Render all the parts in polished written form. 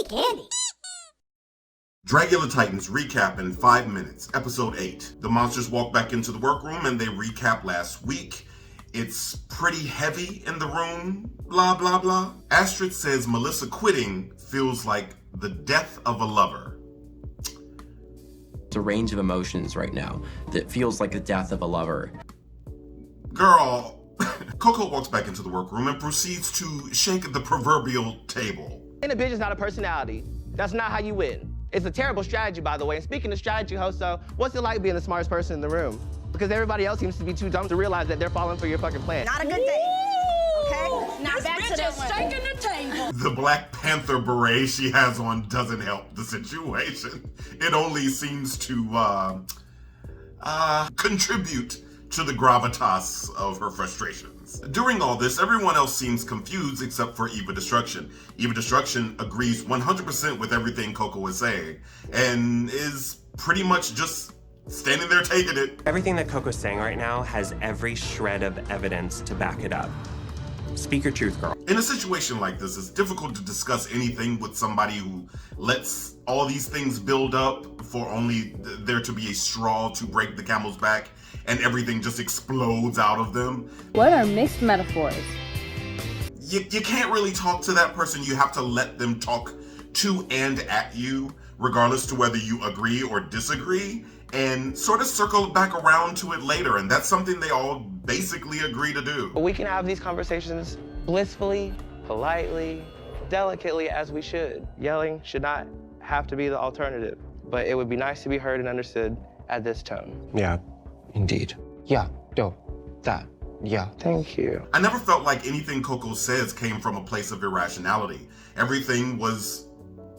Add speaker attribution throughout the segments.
Speaker 1: candy.
Speaker 2: Dragula Titans recap in 5 minutes. Episode 8. The monsters walk back into the workroom and they recap last week. It's pretty heavy in the room, blah, blah, blah. Astrid says Melissa quitting feels like the death of a lover.
Speaker 3: It's a range of emotions right now that feels like the death of a lover.
Speaker 2: Girl. Koco walks back into the workroom and proceeds to shake the proverbial table.
Speaker 4: And a bitch is not a personality. That's not how you win. It's a terrible strategy, by the way. And speaking of strategy, Hoso, what's it like being the smartest person in the room? Because everybody else seems to be too dumb to realize that they're falling for your fucking plan.
Speaker 1: Not a good day. Okay? Now back to the
Speaker 5: shaking the table.
Speaker 2: The Black Panther beret she has on doesn't help the situation. It only seems to contribute to the gravitas of her frustrations. During all this, everyone else seems confused except for Eva Destruction. Eva Destruction agrees 100% with everything Koco is saying and is pretty much just standing there taking it.
Speaker 6: Everything that Koco's saying right now has every shred of evidence to back it up. Speak your truth, girl.
Speaker 2: In a situation like this, it's difficult to discuss anything with somebody who lets all these things build up for only there to be a straw to break the camel's back and everything just explodes out of them.
Speaker 7: What are mixed metaphors?
Speaker 2: You can't really talk to that person. You have to let them talk to and at you, regardless to whether you agree or disagree, and sort of circle back around to it later. And that's something they all basically agree to do.
Speaker 4: We can have these conversations blissfully, politely, delicately as we should. Yelling should not have to be the alternative, but it would be nice to be heard and understood at this tone.
Speaker 6: Yeah, indeed.
Speaker 4: Yeah, that. Yeah, thank you.
Speaker 2: I never felt like anything Koco says came from a place of irrationality. Everything was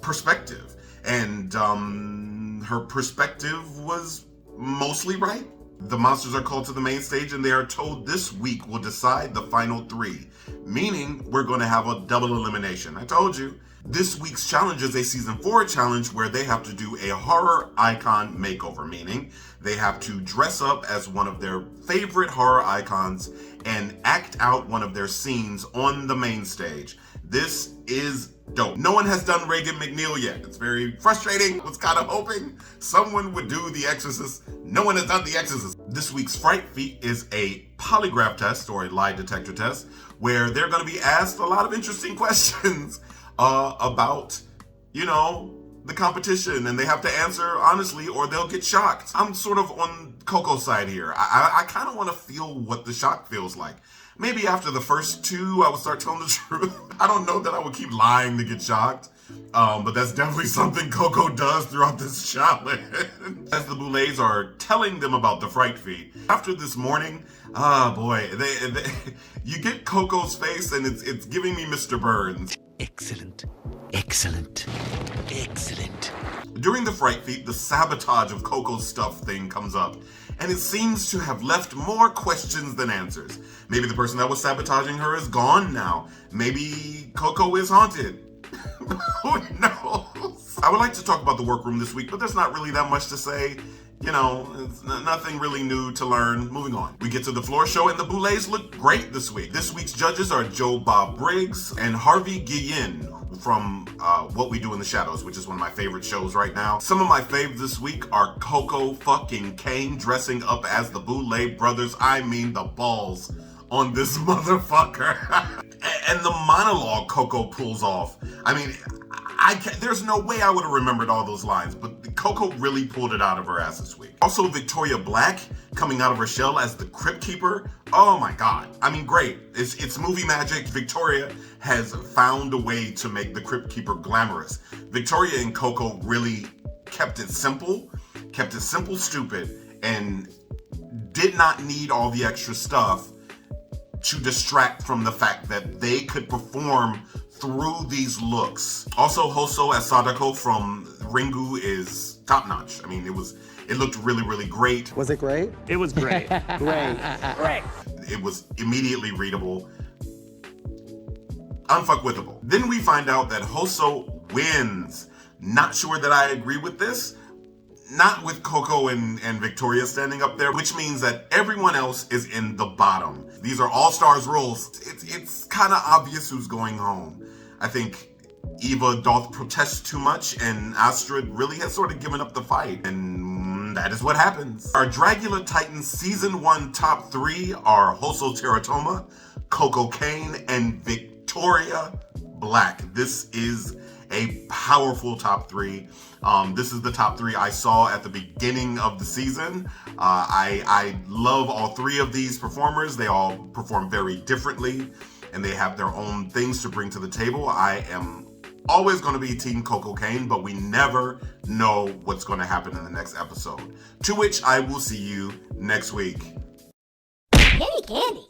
Speaker 2: perspective. And her perspective was mostly right. The monsters are called to the main stage and they are told this week will decide the final 3, meaning we're going to have a double elimination. I told you. This week's challenge is a season 4 challenge where they have to do a horror icon makeover, meaning they have to dress up as one of their favorite horror icons and act out one of their scenes on the main stage. This is dope. No one has done Reagan McNeil yet. It's very frustrating. Was kind of hoping someone would do The Exorcist. No one has done The Exorcist. This week's Fright Feat is a polygraph test or a lie detector test where they're going to be asked a lot of interesting questions about, the competition, and they have to answer honestly or they'll get shocked. I'm sort of on Koco's side here. I kind of want to feel what the shock feels like. Maybe after the first 2, I would start telling the truth. I don't know that I would keep lying to get shocked, but that's definitely something Koco does throughout this challenge. As the Boulets are telling them about the Fright Feat, after this morning, boy, you get Koco's face and it's giving me Mr. Burns.
Speaker 8: Excellent, excellent, excellent.
Speaker 2: During the Fright Feat, the sabotage of Koco's stuff thing comes up, and it seems to have left more questions than answers. Maybe the person that was sabotaging her is gone now. Maybe Koco is haunted. Who knows? I would like to talk about the workroom this week, but there's not really that much to say. It's nothing really new to learn. Moving on. We get to the floor show, and the Boulets look great this week. This week's judges are Joe Bob Briggs and Harvey Guillen from What We Do in the Shadows, which is one of my favorite shows right now. Some of my faves this week are Koco fucking Caine dressing up as the Boulet brothers. I mean the balls on this motherfucker. And the monologue Koco pulls off. I mean, there's no way I would have remembered all those lines, but Koco really pulled it out of her ass this week. Also, Victoria Black coming out of her shell as the Crypt Keeper. Oh my God. I mean, great. It's movie magic. Victoria has found a way to make the Crypt Keeper glamorous. Victoria and Koco really kept it simple, stupid, and did not need all the extra stuff to distract from the fact that they could perform through these looks. Also, Hoso as Sadako from Ringu is top notch. I mean, it looked really, really great.
Speaker 9: Was it great?
Speaker 6: It was great.
Speaker 9: Great.
Speaker 2: It was immediately readable. Unfuckwithable. Then we find out that Hoso wins. Not sure that I agree with this. Not with Koco and Victoria standing up there, which means that everyone else is in the bottom. These are all stars rules. It's kind of obvious who's going home. I think Eva doth protest too much, and Astrid really has sort of given up the fight, and that is what happens. Our Dragula Titans Season 1 top 3 are Hoso Teratoma, Koco Caine, and Victoria Black. This is a powerful top 3. This is the top 3 I saw at the beginning of the season. I love all 3 of these performers. They all perform very differently, and they have their own things to bring to the table. I am always going to be Team Koco Caine, but we never know what's going to happen in the next episode. To which I will see you next week.
Speaker 1: Candy, candy.